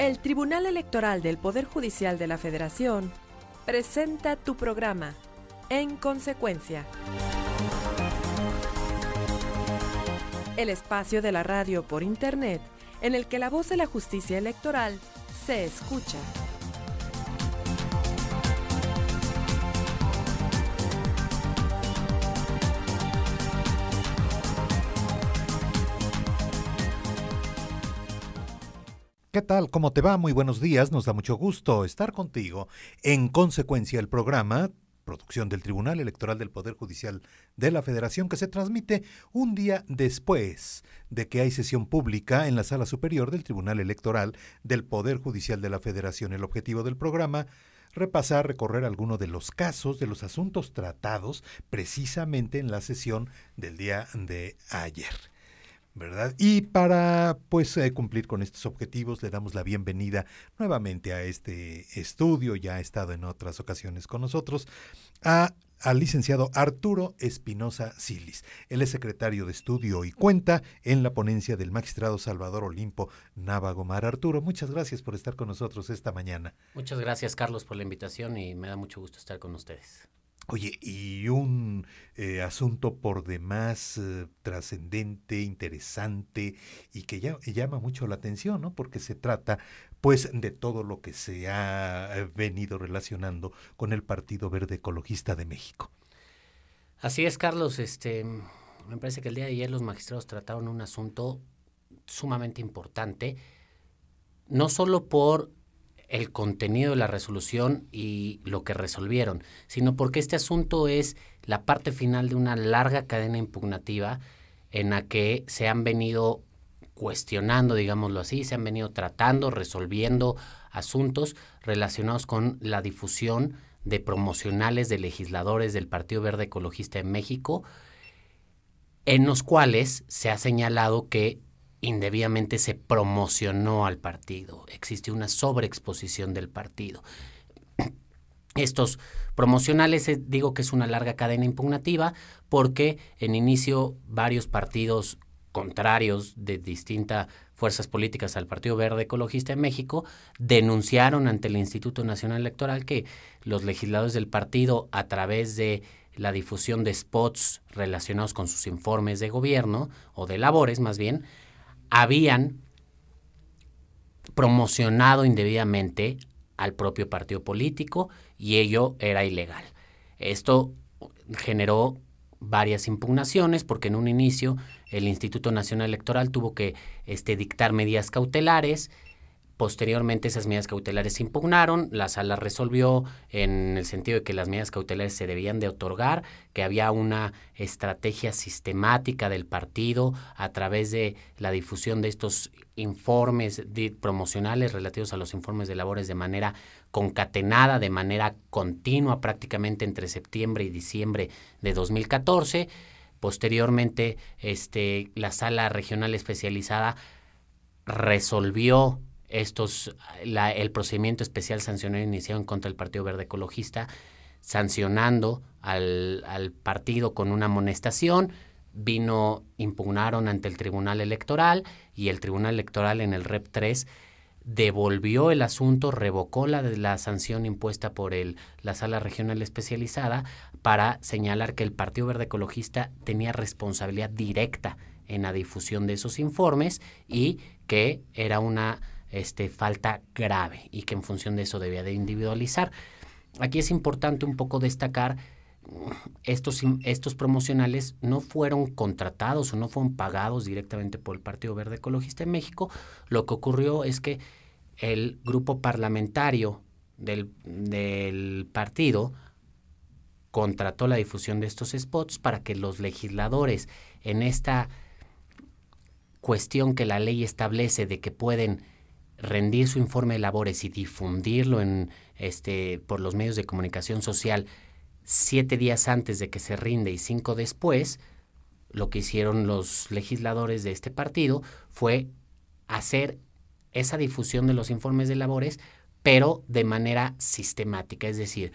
El Tribunal Electoral del Poder Judicial de la Federación presenta tu programa, En Consecuencia. El espacio de la radio por Internet en el que la voz de la justicia electoral se escucha. ¿Qué tal? ¿Cómo te va? Muy buenos días. Nos da mucho gusto estar contigo. En Consecuencia, el programa, producción del Tribunal Electoral del Poder Judicial de la Federación, que se transmite un día después de que hay sesión pública en la Sala Superior del Tribunal Electoral del Poder Judicial de la Federación. El objetivo del programa: recorrer algunos de los casos, de los asuntos tratados precisamente en la sesión del día de ayer, ¿verdad? Y para cumplir con estos objetivos, le damos la bienvenida nuevamente a este estudio. Ya ha estado en otras ocasiones con nosotros, al licenciado Arturo Espinosa Silis. Él es secretario de estudio y cuenta en la ponencia del magistrado Salvador Olimpo Nava Gomar. Arturo, muchas gracias por estar con nosotros esta mañana. Muchas gracias, Carlos, por la invitación, y me da mucho gusto estar con ustedes. Oye, y un asunto por demás trascendente, interesante y que llama mucho la atención, ¿no? Porque se trata, pues, de todo lo que se ha venido relacionando con el Partido Verde Ecologista de México. Así es, Carlos. Me parece que el día de ayer los magistrados trataron un asunto sumamente importante, no solo por el contenido de la resolución y lo que resolvieron, sino porque este asunto es la parte final de una larga cadena impugnativa en la que se han venido cuestionando, digámoslo así, se han venido tratando, resolviendo asuntos relacionados con la difusión de promocionales de legisladores del Partido Verde Ecologista de México, en los cuales se ha señalado que indebidamente se promocionó al partido. Existe una sobreexposición del partido. Estos promocionales, digo que es una larga cadena impugnativa porque en inicio varios partidos contrarios de distintas fuerzas políticas al Partido Verde Ecologista de México denunciaron ante el Instituto Nacional Electoral que los legisladores del partido, a través de la difusión de spots relacionados con sus informes de gobierno, o de labores más bien, habían promocionado indebidamente al propio partido político, y ello era ilegal. Esto generó varias impugnaciones porque en un inicio el Instituto Nacional Electoral tuvo que dictar medidas cautelares. Posteriormente esas medidas cautelares se impugnaron, la sala resolvió en el sentido de que las medidas cautelares se debían de otorgar, que había una estrategia sistemática del partido a través de la difusión de estos informes promocionales relativos a los informes de labores de manera concatenada, de manera continua, prácticamente entre septiembre y diciembre de 2014. Posteriormente, la sala regional especializada resolvió el procedimiento especial sancionario iniciado en contra del Partido Verde Ecologista, sancionando al partido con una amonestación. Impugnaron ante el Tribunal Electoral, y el Tribunal Electoral en el REP 3 devolvió el asunto, revocó la sanción impuesta por la sala regional especializada, para señalar que el Partido Verde Ecologista tenía responsabilidad directa en la difusión de esos informes y que era una falta grave y que en función de eso debía de individualizar. Aquí es importante un poco destacar, estos promocionales no fueron contratados o no fueron pagados directamente por el Partido Verde Ecologista de México. Lo que ocurrió es que el grupo parlamentario del partido contrató la difusión de estos spots para que los legisladores, en esta cuestión que la ley establece de que pueden rendir su informe de labores y difundirlo por los medios de comunicación social 7 días antes de que se rinde y 5 después, lo que hicieron los legisladores de este partido fue hacer esa difusión de los informes de labores, pero de manera sistemática. Es decir,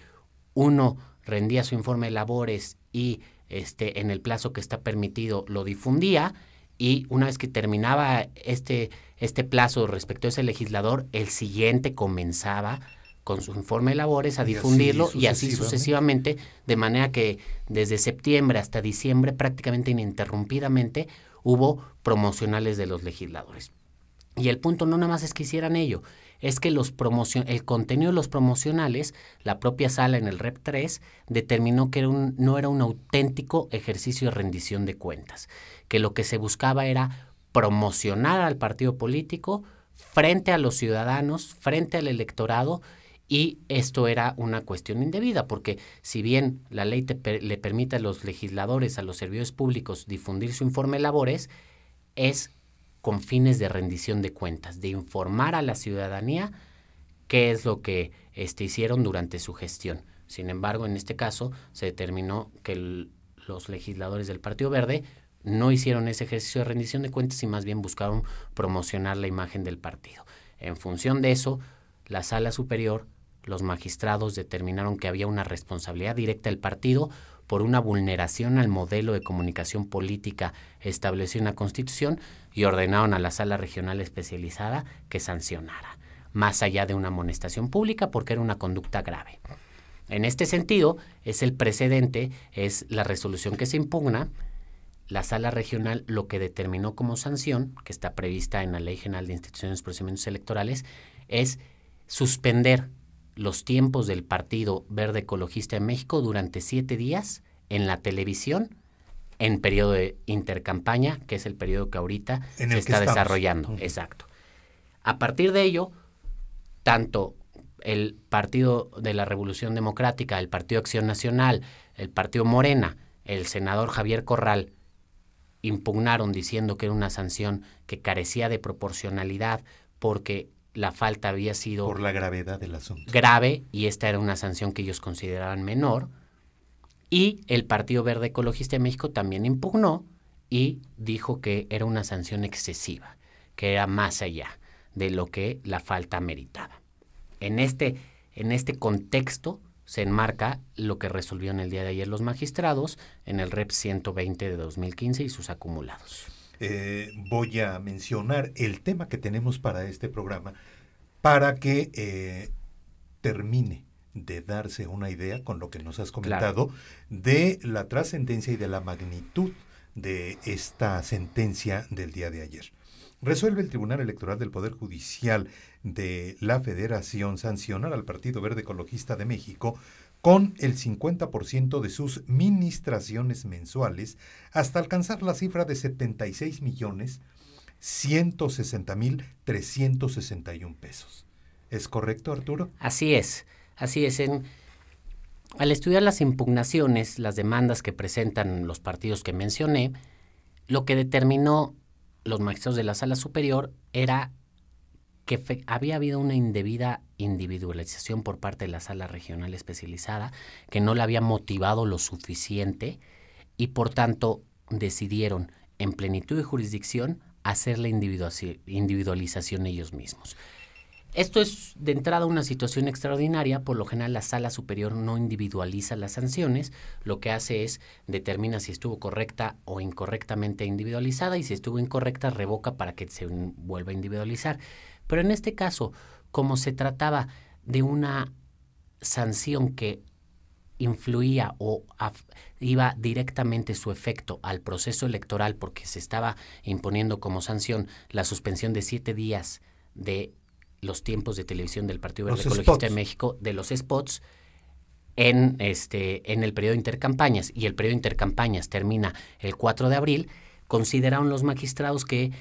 uno rendía su informe de labores y en el plazo que está permitido lo difundía, y una vez que terminaba este plazo respecto a ese legislador, el siguiente comenzaba con su informe de labores a difundirlo y así sucesivamente, de manera que desde septiembre hasta diciembre prácticamente ininterrumpidamente hubo promocionales de los legisladores. Y el punto no nada más es que hicieran ello, es que el contenido de los promocionales, la propia sala en el Rep 3 determinó que no era un auténtico ejercicio de rendición de cuentas, que lo que se buscaba era promocionar al partido político frente a los ciudadanos, frente al electorado, y esto era una cuestión indebida, porque si bien la ley le permite a los legisladores, a los servidores públicos difundir su informe de labores, es con fines de rendición de cuentas, de informar a la ciudadanía qué es lo que hicieron durante su gestión. Sin embargo, en este caso se determinó que los legisladores del Partido Verde no hicieron ese ejercicio de rendición de cuentas y más bien buscaron promocionar la imagen del partido. En función de eso, la Sala Superior, los magistrados determinaron que había una responsabilidad directa del partido por una vulneración al modelo de comunicación política establecido en la Constitución y ordenaron a la Sala Regional Especializada que sancionara, más allá de una amonestación pública porque era una conducta grave. En este sentido, es el precedente, es la resolución que se impugna. La Sala Regional lo que determinó como sanción, que está prevista en la Ley General de Instituciones y Procedimientos Electorales, es suspender los tiempos del Partido Verde Ecologista de México durante 7 días en la televisión en periodo de intercampaña, que es el periodo que ahorita se está desarrollando. Exacto. A partir de ello, tanto el Partido de la Revolución Democrática, el Partido Acción Nacional, el Partido Morena, el senador Javier Corral, impugnaron diciendo que era una sanción que carecía de proporcionalidad porque la falta había sido por la gravedad del asunto. Grave, y esta era una sanción que ellos consideraban menor. Y el Partido Verde Ecologista de México también impugnó y dijo que era una sanción excesiva, que era más allá de lo que la falta meritaba. En este contexto se enmarca lo que resolvieron el día de ayer los magistrados en el Rep 120 de 2015 y sus acumulados. Voy a mencionar el tema que tenemos para este programa para que termine de darse una idea con lo que nos has comentado, claro, de la trascendencia y de la magnitud de esta sentencia del día de ayer. Resuelve el Tribunal Electoral del Poder Judicial de la Federación sancionar al Partido Verde Ecologista de México con el 50% de sus ministraciones mensuales hasta alcanzar la cifra de 76,160,361 pesos. ¿Es correcto, Arturo? Así es. Al estudiar las impugnaciones, las demandas que presentan los partidos que mencioné, lo que determinó los magistrados de la Sala Superior era que había habido una indebida individualización por parte de la Sala Regional Especializada, que no la había motivado lo suficiente y por tanto decidieron en plenitud de jurisdicción hacer la individualización ellos mismos. Esto es de entrada una situación extraordinaria. Por lo general la Sala Superior no individualiza las sanciones, lo que hace es determina si estuvo correcta o incorrectamente individualizada y si estuvo incorrecta revoca para que se vuelva a individualizar. Pero en este caso, como se trataba de una sanción que influía o iba directamente su efecto al proceso electoral porque se estaba imponiendo como sanción la suspensión de 7 días de los tiempos de televisión del Partido Verde Ecologista de México, de los spots, en el periodo de intercampañas, y el periodo de intercampañas termina el 4 de abril, consideraron los magistrados que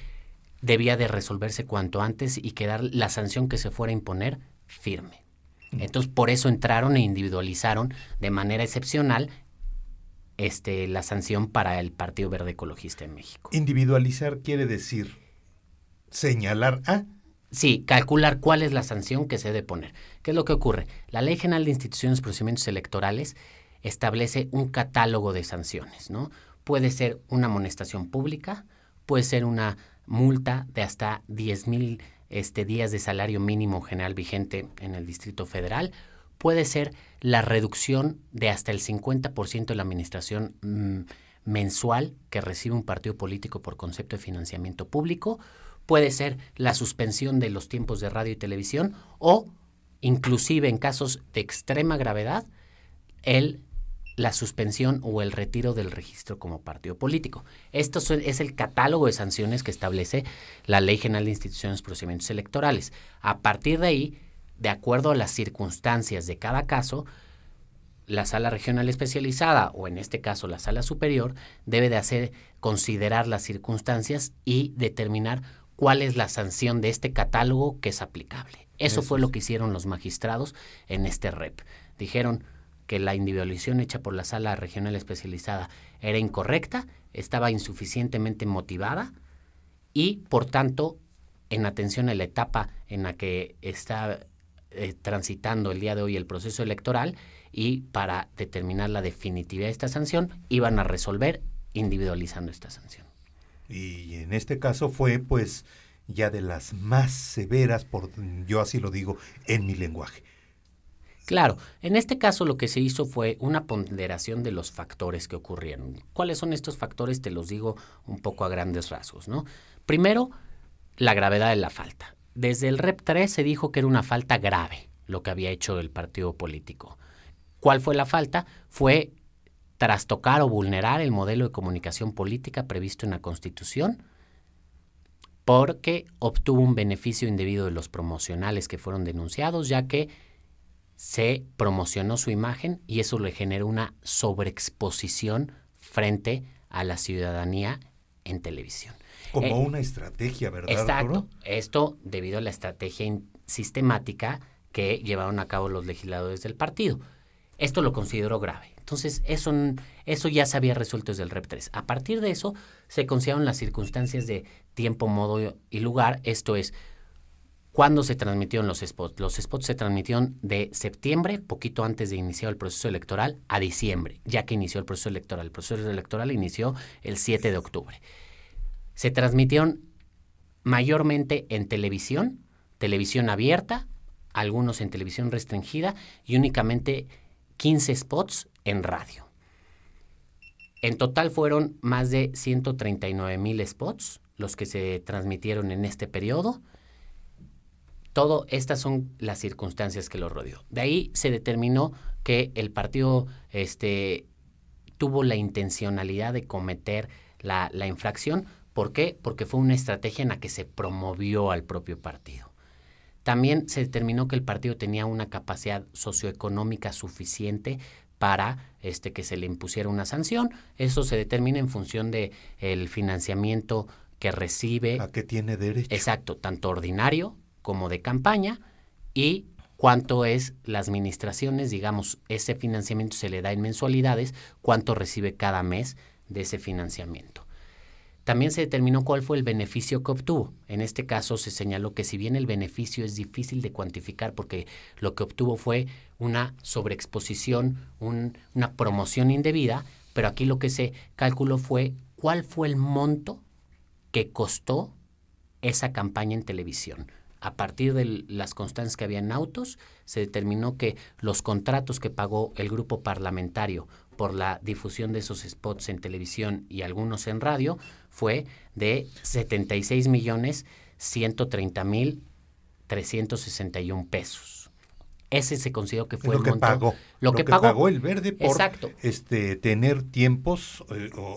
debía de resolverse cuanto antes y quedar la sanción que se fuera a imponer firme. Entonces, por eso entraron e individualizaron de manera excepcional la sanción para el Partido Verde Ecologista de México. Individualizar quiere decir señalar a... Sí, calcular cuál es la sanción que se debe poner. ¿Qué es lo que ocurre? La Ley General de Instituciones y Procedimientos Electorales establece un catálogo de sanciones, ¿no? Puede ser una amonestación pública, puede ser una multa de hasta 10,000 días de salario mínimo general vigente en el Distrito Federal, puede ser la reducción de hasta el 50% de la administración mensual que recibe un partido político por concepto de financiamiento público, puede ser la suspensión de los tiempos de radio y televisión o, inclusive en casos de extrema gravedad, la suspensión o el retiro del registro como partido político. Esto es el catálogo de sanciones que establece la Ley General de Instituciones y Procedimientos Electorales. A partir de ahí, de acuerdo a las circunstancias de cada caso, la Sala Regional Especializada, o en este caso la Sala Superior, debe de considerar las circunstancias y determinar cuál es la sanción de este catálogo que es aplicable. Eso fue lo que hicieron los magistrados en este REP. Dijeron que la individualización hecha por la Sala Regional Especializada era incorrecta, estaba insuficientemente motivada y, por tanto, en atención a la etapa en la que está transitando el día de hoy el proceso electoral y para determinar la definitividad de esta sanción, iban a resolver individualizando esta sanción. Y en este caso fue, pues, ya de las más severas, yo así lo digo, en mi lenguaje. Claro, en este caso lo que se hizo fue una ponderación de los factores que ocurrieron. ¿Cuáles son estos factores? Te los digo un poco a grandes rasgos, ¿no? Primero, la gravedad de la falta. Desde el REP 3 se dijo que era una falta grave lo que había hecho el partido político. ¿Cuál fue la falta? Fue trastocar o vulnerar el modelo de comunicación política previsto en la Constitución, porque obtuvo un beneficio indebido de los promocionales que fueron denunciados, ya que se promocionó su imagen y eso le generó una sobreexposición frente a la ciudadanía en televisión. Como una estrategia, ¿verdad? Exacto. Arturo? Esto debido a la estrategia sistemática que llevaron a cabo los legisladores del partido. Esto lo consideró grave. Entonces, eso ya se había resuelto desde el REP 3. A partir de eso, se consideraron las circunstancias de tiempo, modo y lugar. Esto es, ¿cuándo se transmitieron los spots? Los spots se transmitieron de septiembre, poquito antes de iniciar el proceso electoral, a diciembre, ya que inició el proceso electoral. El proceso electoral inició el 7 de octubre. Se transmitieron mayormente en televisión abierta, algunos en televisión restringida y únicamente 15 spots en radio. En total fueron más de 139,000 spots los que se transmitieron en este periodo. Estas son las circunstancias que lo rodeó. De ahí se determinó que el partido tuvo la intencionalidad de cometer la infracción. ¿Por qué? Porque fue una estrategia en la que se promovió al propio partido. También se determinó que el partido tenía una capacidad socioeconómica suficiente para que se le impusiera una sanción. Eso se determina en función de el financiamiento que recibe. ¿A qué tiene derecho? Exacto, tanto ordinario como de campaña, y cuánto es las administraciones, digamos, ese financiamiento se le da en mensualidades, cuánto recibe cada mes de ese financiamiento. También se determinó cuál fue el beneficio que obtuvo. En este caso se señaló que si bien el beneficio es difícil de cuantificar porque lo que obtuvo fue una sobreexposición, una promoción indebida, pero aquí lo que se calculó fue cuál fue el monto que costó esa campaña en televisión. A partir de las constancias que había en autos, se determinó que los contratos que pagó el grupo parlamentario por la difusión de esos spots en televisión y algunos en radio fue de 76,130,361 pesos. Ese se consideró que fue el monto. Lo que pagó el Verde por tener tiempos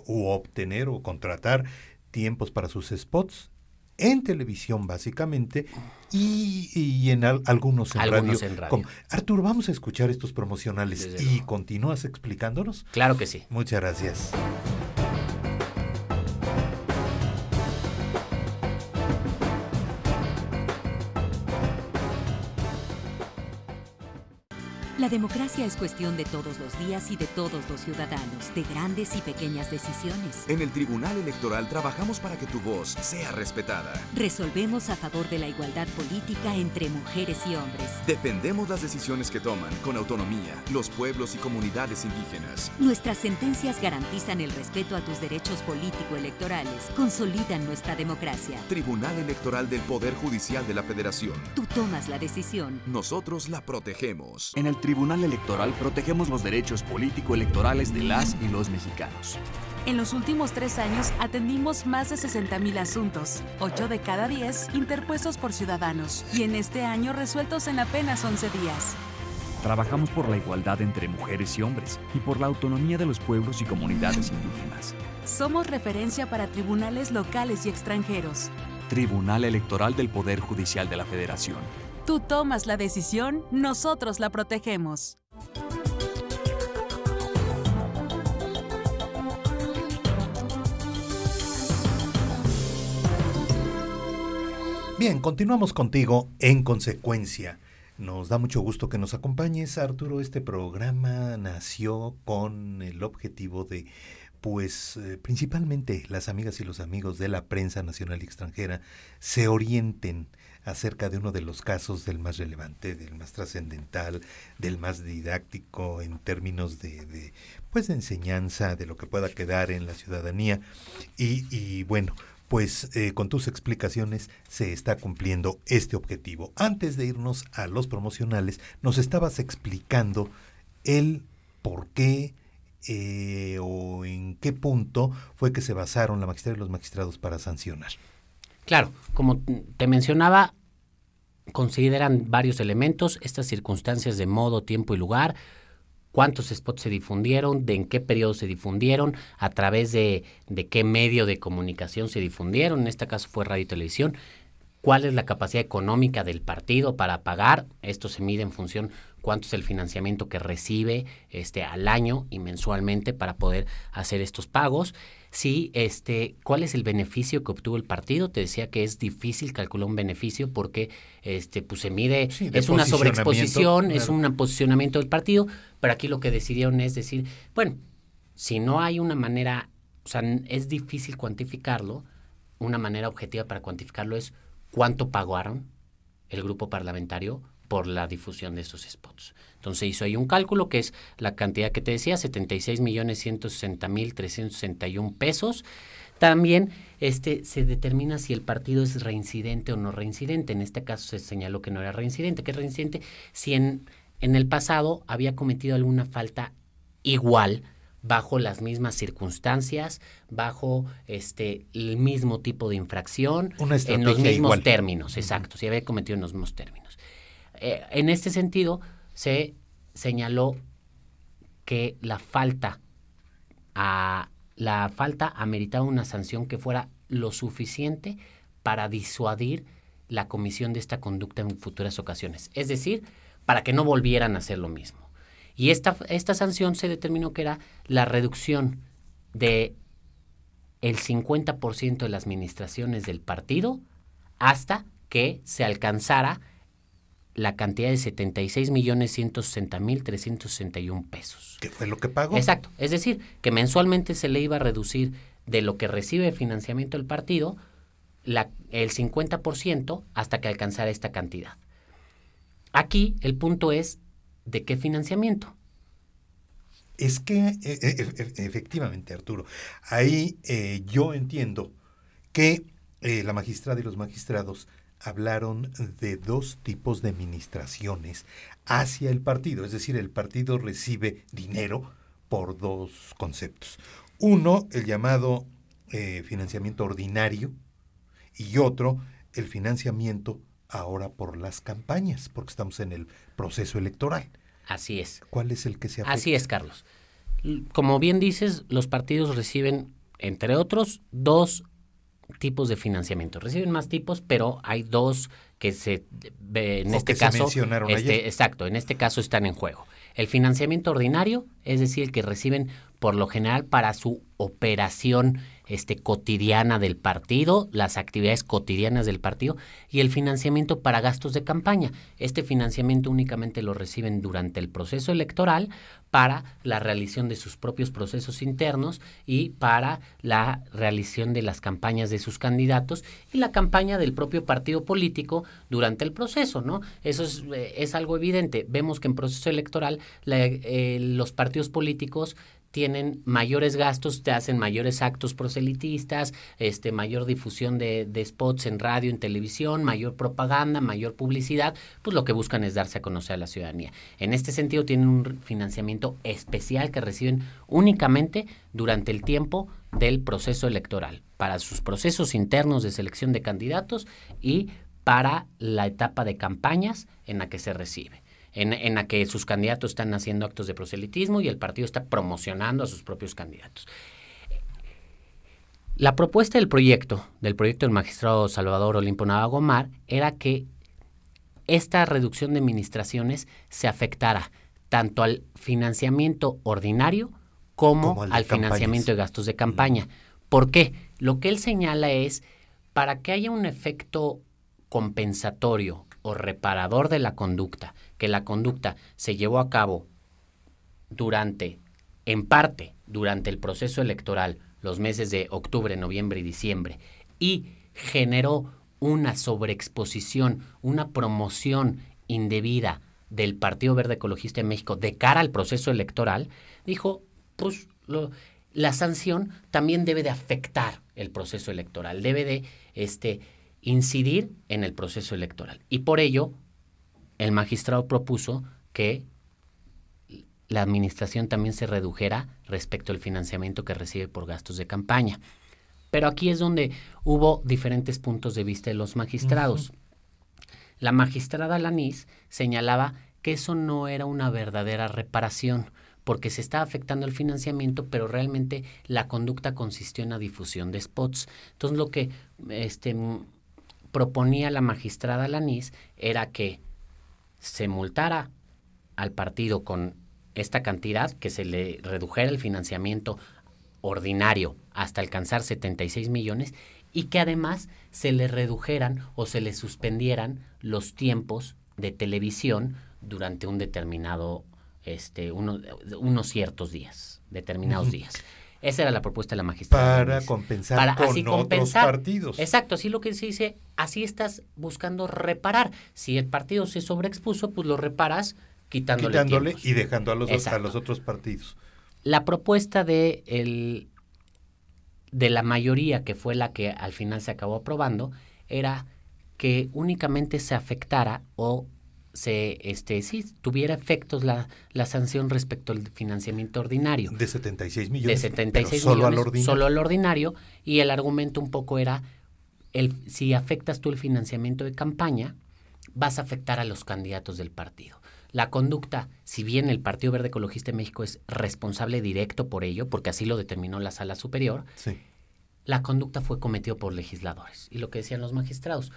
u obtener o contratar tiempos para sus spots en televisión básicamente y en algunos en radio. Arturo, vamos a escuchar estos promocionales y continúas explicándonos. Claro que sí. Muchas gracias. La democracia es cuestión de todos los días y de todos los ciudadanos, de grandes y pequeñas decisiones. En el Tribunal Electoral trabajamos para que tu voz sea respetada. Resolvemos a favor de la igualdad política entre mujeres y hombres. Defendemos las decisiones que toman con autonomía los pueblos y comunidades indígenas. Nuestras sentencias garantizan el respeto a tus derechos político-electorales, consolidan nuestra democracia. Tribunal Electoral del Poder Judicial de la Federación. Tú tomas la decisión. Nosotros la protegemos. En el Tribunal Tribunal Electoral protegemos los derechos político-electorales de las y los mexicanos. En los últimos 3 años atendimos más de 60,000 asuntos, 8 de cada 10 interpuestos por ciudadanos, y en este año resueltos en apenas 11 días. Trabajamos por la igualdad entre mujeres y hombres y por la autonomía de los pueblos y comunidades indígenas. Somos referencia para tribunales locales y extranjeros. Tribunal Electoral del Poder Judicial de la Federación. Tú tomas la decisión, nosotros la protegemos. Bien, continuamos contigo en consecuencia. Nos da mucho gusto que nos acompañes, Arturo. Este programa nació con el objetivo de, principalmente las amigas y los amigos de la prensa nacional y extranjera se orienten acerca de uno de los casos del más relevante, del más trascendental, del más didáctico en términos de enseñanza, de lo que pueda quedar en la ciudadanía. Y bueno, con tus explicaciones se está cumpliendo este objetivo. Antes de irnos a los promocionales, nos estabas explicando el por qué o en qué punto fue que se basaron la magistrada y los magistrados para sancionar. Claro, como te mencionaba, consideran varios elementos, estas circunstancias de modo, tiempo y lugar, cuántos spots se difundieron, de en qué periodo se difundieron, a través de qué medio de comunicación se difundieron, en este caso fue radio y televisión, cuál es la capacidad económica del partido para pagar, esto se mide en función cuánto es el financiamiento que recibe al año y mensualmente para poder hacer estos pagos. Sí, ¿cuál es el beneficio que obtuvo el partido? Te decía que es difícil calcular un beneficio porque se mide, sí, es una sobreexposición, claro, es un posicionamiento del partido, pero aquí lo que decidieron es decir, bueno, si no hay una manera, o sea, es difícil cuantificarlo, una manera objetiva para cuantificarlo es cuánto pagaron el grupo parlamentario por la difusión de esos spots. Entonces hizo ahí un cálculo que es la cantidad que te decía, 76,160,361 pesos. También se determina si el partido es reincidente o no reincidente. En este caso se señaló que no era reincidente. ¿Qué es reincidente? Si en el pasado había cometido alguna falta igual, bajo las mismas circunstancias, bajo el mismo tipo de infracción, en los mismos igual. Términos, exacto, si había cometido en los mismos términos. En este sentido, se señaló que la falta ameritaba una sanción que fuera lo suficiente para disuadir la comisión de esta conducta en futuras ocasiones. Es decir, para que no volvieran a hacer lo mismo. Y esta sanción se determinó que era la reducción de el 50% de las administraciones del partido hasta que se alcanzara la cantidad de 76,160,361 pesos. ¿Qué fue lo que pagó? Exacto. Es decir, que mensualmente se le iba a reducir de lo que recibe de financiamiento el partido el 50% hasta que alcanzara esta cantidad. Aquí el punto es ¿de qué financiamiento? Es que efectivamente, Arturo, ahí yo entiendo que la magistrada y los magistrados hablaron de dos tipos de administraciones hacia el partido, es decir, el partido recibe dinero por dos conceptos. Uno, el llamado financiamiento ordinario, y otro, el financiamiento ahora por las campañas, porque estamos en el proceso electoral. Así es. ¿Cuál es el que se afecta? Así es, Carlos. Como bien dices, los partidos reciben, entre otros, dos tipos de financiamiento. Reciben más tipos, pero hay dos que en este caso mencionaron ayer. Exacto, en este caso están en juego. El financiamiento ordinario, es decir, el que reciben por lo general para su operación cotidiana del partido, las actividades cotidianas del partido, y el financiamiento para gastos de campaña. Este financiamiento únicamente lo reciben durante el proceso electoral para la realización de sus propios procesos internos y para la realización de las campañas de sus candidatos y la campaña del propio partido político durante el proceso, ¿no? Eso es algo evidente. Vemos que en proceso electoral los partidos políticos tienen mayores gastos, te hacen mayores actos proselitistas, mayor difusión de spots en radio, en televisión, mayor propaganda, mayor publicidad, pues lo que buscan es darse a conocer a la ciudadanía. En este sentido tienen un financiamiento especial que reciben únicamente durante el tiempo del proceso electoral, para sus procesos internos de selección de candidatos y para la etapa de campañas en la que se recibe. En la que sus candidatos están haciendo actos de proselitismo y el partido está promocionando a sus propios candidatos. La propuesta del proyecto del magistrado Salvador Olimpo Nava Gomar era que esta reducción de administraciones se afectara tanto al financiamiento ordinario como al financiamiento de gastos de campaña. ¿Por qué? Lo que él señala es, para que haya un efecto compensatorio o reparador de la conducta, que la conducta se llevó a cabo en parte durante el proceso electoral, los meses de octubre, noviembre y diciembre, y generó una sobreexposición, una promoción indebida del Partido Verde Ecologista de México de cara al proceso electoral, dijo, pues la sanción también debe de afectar el proceso electoral, debe de incidir en el proceso electoral. Y por ello, el magistrado propuso que la administración también se redujera respecto al financiamiento que recibe por gastos de campaña. Pero aquí es donde hubo diferentes puntos de vista de los magistrados. La magistrada Alanís señalaba que eso no era una verdadera reparación, porque se estaba afectando el financiamiento, pero realmente la conducta consistió en la difusión de spots. Entonces, lo que proponía la magistrada Alanís era que se multara al partido con esta cantidad, que se le redujera el financiamiento ordinario hasta alcanzar 76 millones y que además se le redujeran o se le suspendieran los tiempos de televisión durante un determinado, unos ciertos días, determinados días. Esa era la propuesta de la magistrada. Para compensar con otros partidos. Exacto, así lo que se dice, así estás buscando reparar. Si el partido se sobreexpuso, pues lo reparas quitándole tiempos. Y dejando a los otros partidos. La propuesta de la mayoría, que fue la que al final se acabó aprobando, era que únicamente se afectara o tuviera efectos la sanción respecto al financiamiento ordinario. De 76 millones. De 76 solo millones, al ordinario. Solo al ordinario. Y el argumento un poco era, si afectas tú el financiamiento de campaña, vas a afectar a los candidatos del partido. La conducta, si bien el Partido Verde Ecologista de México es responsable directo por ello, porque así lo determinó la Sala Superior, sí, la conducta fue cometida por legisladores. Y lo que decían los magistrados,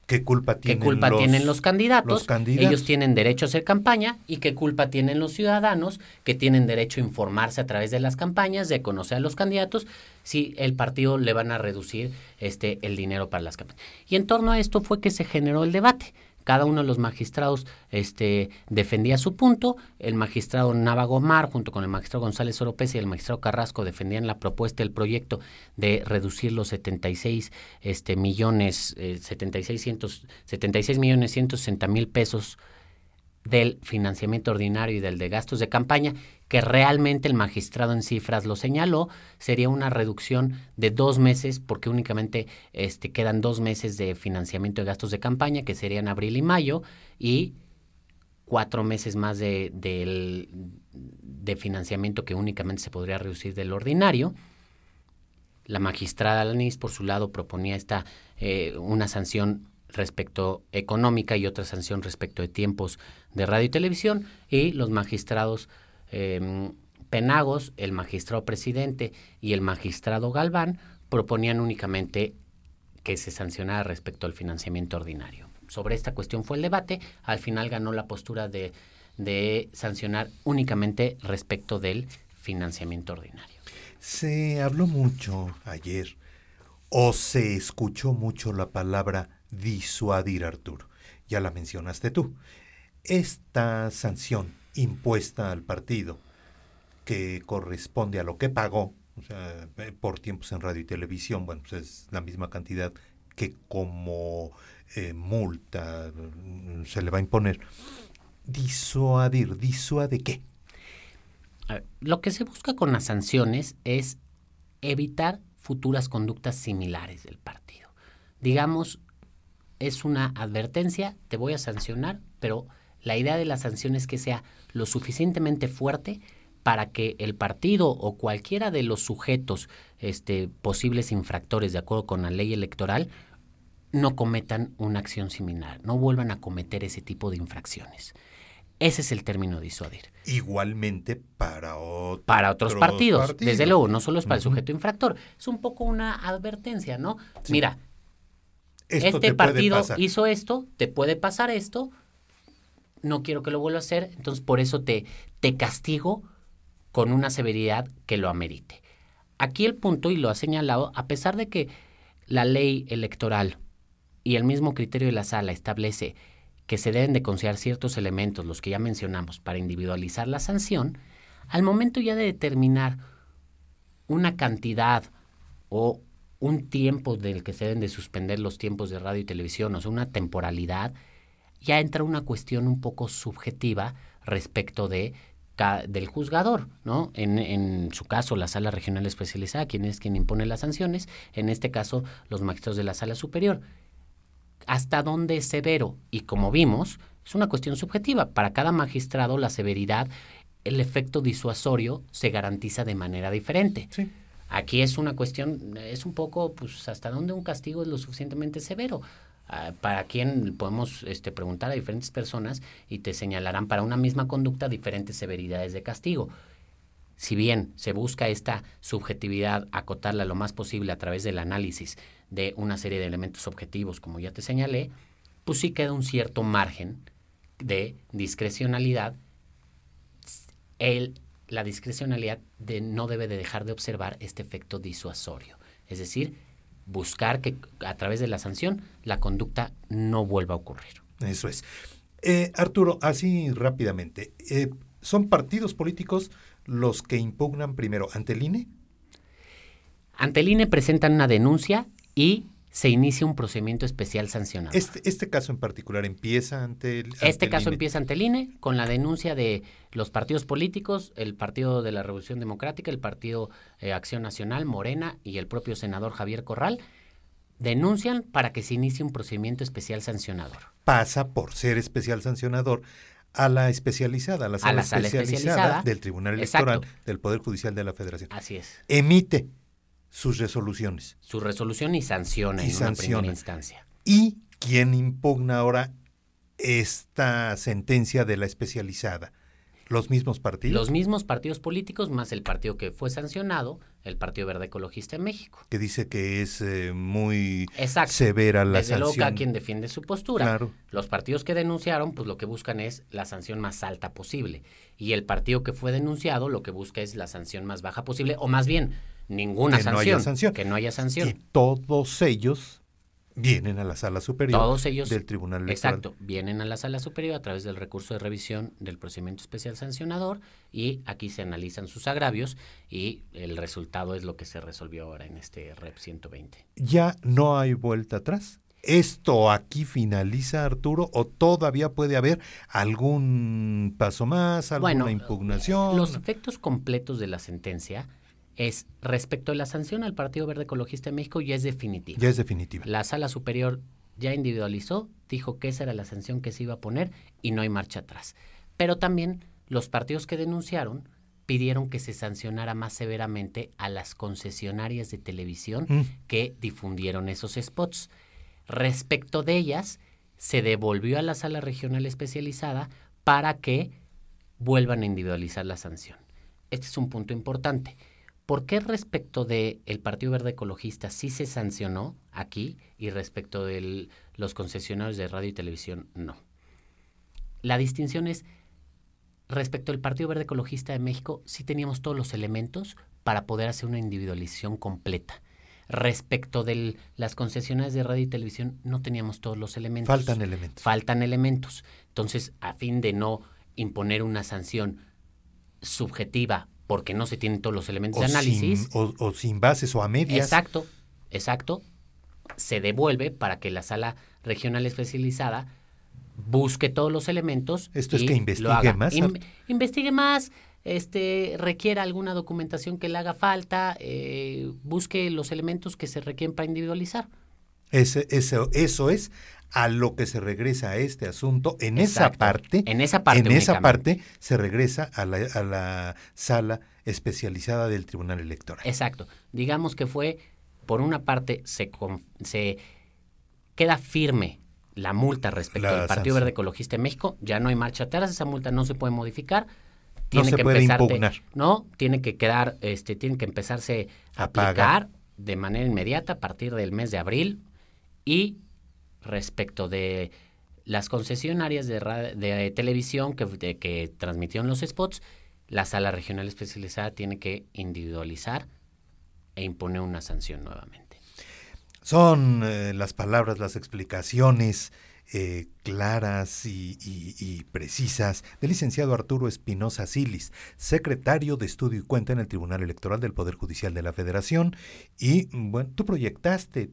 ¿qué culpa tienen los candidatos? Ellos tienen derecho a hacer campaña. ¿Y qué culpa tienen los ciudadanos que tienen derecho a informarse a través de las campañas, de conocer a los candidatos, si el partido le van a reducir el dinero para las campañas? Y en torno a esto fue que se generó el debate. Cada uno de los magistrados defendía su punto. El magistrado Nava Gomar, junto con el magistrado González Oropesa y el magistrado Carrasco, defendían la propuesta del proyecto de reducir los 76 millones, 76.160.000 pesos del financiamiento ordinario y del de gastos de campaña, que realmente el magistrado en cifras lo señaló, sería una reducción de 2 meses, porque únicamente quedan 2 meses de financiamiento de gastos de campaña, que serían abril y mayo, y 4 meses más de financiamiento que únicamente se podría reducir del ordinario. La magistrada Alanís, por su lado, proponía una sanción respecto económica y otra sanción respecto de tiempos de radio y televisión, y los magistrados Penagos, el magistrado presidente y el magistrado Galván proponían únicamente que se sancionara respecto al financiamiento ordinario. Sobre esta cuestión fue el debate. Al final ganó la postura de sancionar únicamente respecto del financiamiento ordinario. Se habló mucho ayer, o se escuchó mucho la palabra disuadir, Arturo. Ya la mencionaste tú. Esta sanción impuesta al partido, que corresponde a lo que pagó, o sea, por tiempos en radio y televisión, bueno, pues es la misma cantidad que como multa se le va a imponer. ¿Disuadir? ¿Disuade qué? A ver, lo que se busca con las sanciones es evitar futuras conductas similares del partido. Digamos, es una advertencia, te voy a sancionar, pero la idea de la sanción es que sea lo suficientemente fuerte para que el partido o cualquiera de los sujetos posibles infractores de acuerdo con la ley electoral no cometan una acción similar, no vuelvan a cometer ese tipo de infracciones. Ese es el término disuadir. Igualmente para otros partidos. Desde luego, no solo es para el sujeto infractor. Es un poco una advertencia, ¿no? Sí. Mira, este partido hizo esto, te puede pasar esto, no quiero que lo vuelva a hacer, entonces por eso te castigo con una severidad que lo amerite. Aquí el punto, y lo ha señalado, a pesar de que la ley electoral y el mismo criterio de la sala establece que se deben de considerar ciertos elementos, los que ya mencionamos, para individualizar la sanción, al momento ya de determinar una cantidad o un tiempo del que se deben de suspender los tiempos de radio y televisión, o sea, una temporalidad, ya entra una cuestión un poco subjetiva respecto del juzgador, ¿no? En su caso, la Sala Regional Especializada, quien impone las sanciones, en este caso, los magistrados de la Sala Superior. ¿Hasta dónde es severo? Y como vimos, es una cuestión subjetiva. Para cada magistrado, la severidad, el efecto disuasorio se garantiza de manera diferente. Sí. Aquí es una cuestión, es un poco, pues, hasta dónde un castigo es lo suficientemente severo. Para quien podemos preguntar a diferentes personas y te señalarán para una misma conducta diferentes severidades de castigo. Si bien se busca esta subjetividad acotarla lo más posible a través del análisis de una serie de elementos objetivos, como ya te señalé, pues sí queda un cierto margen de discrecionalidad. La discrecionalidad no debe de dejar de observar este efecto disuasorio, es decir, buscar que a través de la sanción la conducta no vuelva a ocurrir. Eso es. Arturo, así rápidamente, ¿son partidos políticos los que impugnan primero ante el INE? Ante el INE presentan una denuncia y se inicia un procedimiento especial sancionador. Este caso en particular empieza ante el caso INE. Empieza ante el INE con la denuncia de los partidos políticos, el Partido de la Revolución Democrática, el Partido Acción Nacional, Morena y el propio senador Javier Corral. Denuncian para que se inicie un procedimiento especial sancionador. Pasa por ser especial sancionador a la especializada, a la sala especializada del Tribunal Electoral. Exacto. Del Poder Judicial de la Federación. Así es. Emite sus resoluciones. Su resolución y sanciona en una primera instancia. ¿Y quién impugna ahora esta sentencia de la especializada? ¿Los mismos partidos? Los mismos partidos políticos, más el partido que fue sancionado, el Partido Verde Ecologista en México. Que dice que es muy severa la sanción. Desde luego cada quien defiende su postura. Claro. Los partidos que denunciaron, pues lo que buscan es la sanción más alta posible. Y el partido que fue denunciado, lo que busca es la sanción más baja posible, o más bien, ninguna sanción. Que no haya sanción. Y todos ellos vienen a la Sala Superior del Tribunal Electoral. Exacto, vienen a la Sala Superior a través del recurso de revisión del procedimiento especial sancionador y aquí se analizan sus agravios y el resultado es lo que se resolvió ahora en este Rep 120. ¿Ya no hay vuelta atrás? ¿Esto aquí finaliza, Arturo, o todavía puede haber algún paso más, alguna impugnación? Los efectos completos de la sentencia es respecto a la sanción al Partido Verde Ecologista de México ya es definitiva. Ya es definitiva. La Sala Superior ya individualizó, dijo que esa era la sanción que se iba a poner y no hay marcha atrás. Pero también los partidos que denunciaron pidieron que se sancionara más severamente a las concesionarias de televisión que difundieron esos spots. Respecto de ellas, se devolvió a la Sala Regional Especializada para que vuelvan a individualizar la sanción. Este es un punto importante. ¿Por qué respecto del Partido Verde Ecologista sí se sancionó aquí y respecto de los concesionarios de radio y televisión no? La distinción es, respecto al Partido Verde Ecologista de México sí teníamos todos los elementos para poder hacer una individualización completa. Respecto de las concesionarias de radio y televisión no teníamos todos los elementos. Faltan elementos. Entonces, a fin de no imponer una sanción subjetiva porque no se tienen todos los elementos de análisis. O sin bases o a medias. Exacto. Se devuelve para que la Sala Regional Especializada busque todos los elementos. Esto es que investigue más. Investigue más, requiera alguna documentación que le haga falta, busque los elementos que se requieren para individualizar. Eso es a lo que se regresa a este asunto. En esa parte se regresa a la sala especializada del Tribunal Electoral. Exacto. Digamos que fue, por una parte, se queda firme la multa respecto al Partido Verde Ecologista de México. Ya no hay marcha atrás, esa multa no se puede modificar. No se puede impugnar. No, tiene que quedar, tiene que empezarse a aplicar de manera inmediata a partir del mes de abril. Y respecto de las concesionarias de televisión que transmitieron los spots, la sala regional especializada tiene que individualizar e imponer una sanción nuevamente. Son las palabras, las explicaciones claras y precisas del licenciado Arturo Espinosa Silis, secretario de Estudio y Cuenta en el Tribunal Electoral del Poder Judicial de la Federación. Y bueno, tú proyectaste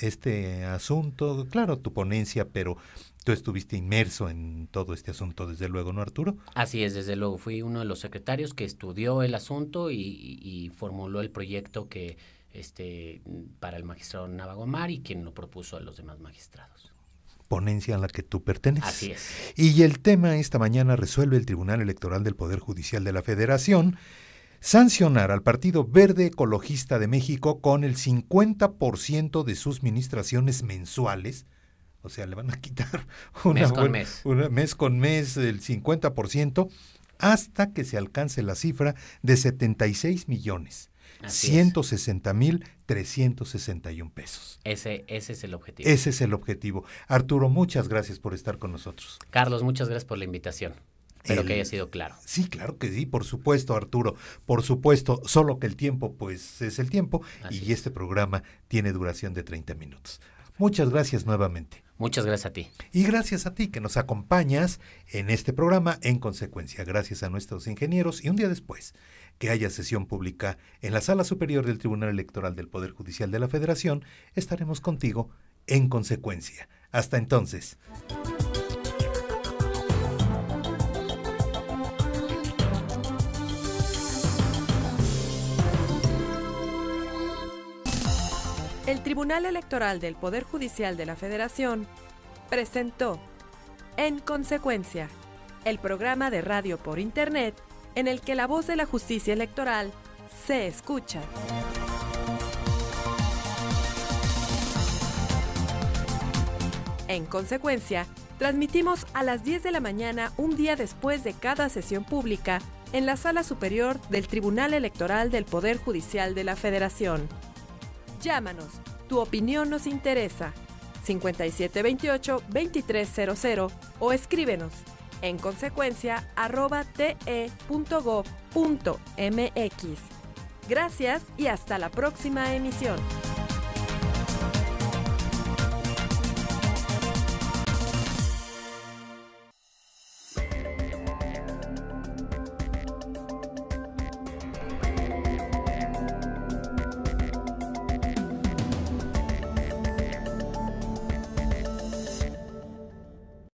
este asunto, claro, tu ponencia, pero tú estuviste inmerso en todo este asunto, desde luego, ¿no, Arturo? Así es, desde luego. Fui uno de los secretarios que estudió el asunto y formuló el proyecto que para el magistrado Navagomar y quien lo propuso a los demás magistrados. Ponencia a la que tú perteneces. Así es. Y el tema esta mañana resuelve el Tribunal Electoral del Poder Judicial de la Federación sancionar al Partido Verde Ecologista de México con el 50% de sus ministraciones mensuales. O sea, le van a quitar mes con mes el 50% hasta que se alcance la cifra de 76,160,361 pesos. Ese es el objetivo. Ese es el objetivo. Arturo, muchas gracias por estar con nosotros. Carlos, muchas gracias por la invitación. Espero que haya sido claro. Sí, claro que sí, por supuesto, Arturo, por supuesto, solo que el tiempo, pues, es el tiempo. Así y este programa tiene duración de 30 minutos. Muchas gracias nuevamente. Muchas gracias a ti. Y gracias a ti que nos acompañas en este programa. En consecuencia, gracias a nuestros ingenieros, y un día después que haya sesión pública en la Sala Superior del Tribunal Electoral del Poder Judicial de la Federación, estaremos contigo en consecuencia. Hasta entonces. El Tribunal Electoral del Poder Judicial de la Federación presentó En Consecuencia, el programa de radio por Internet en el que la voz de la justicia electoral se escucha. En Consecuencia, transmitimos a las 10 de la mañana un día después de cada sesión pública en la Sala Superior del Tribunal Electoral del Poder Judicial de la Federación. Llámanos, tu opinión nos interesa, 5728-2300 o escríbenos en consecuencia@te.gov.mx. Gracias y hasta la próxima emisión.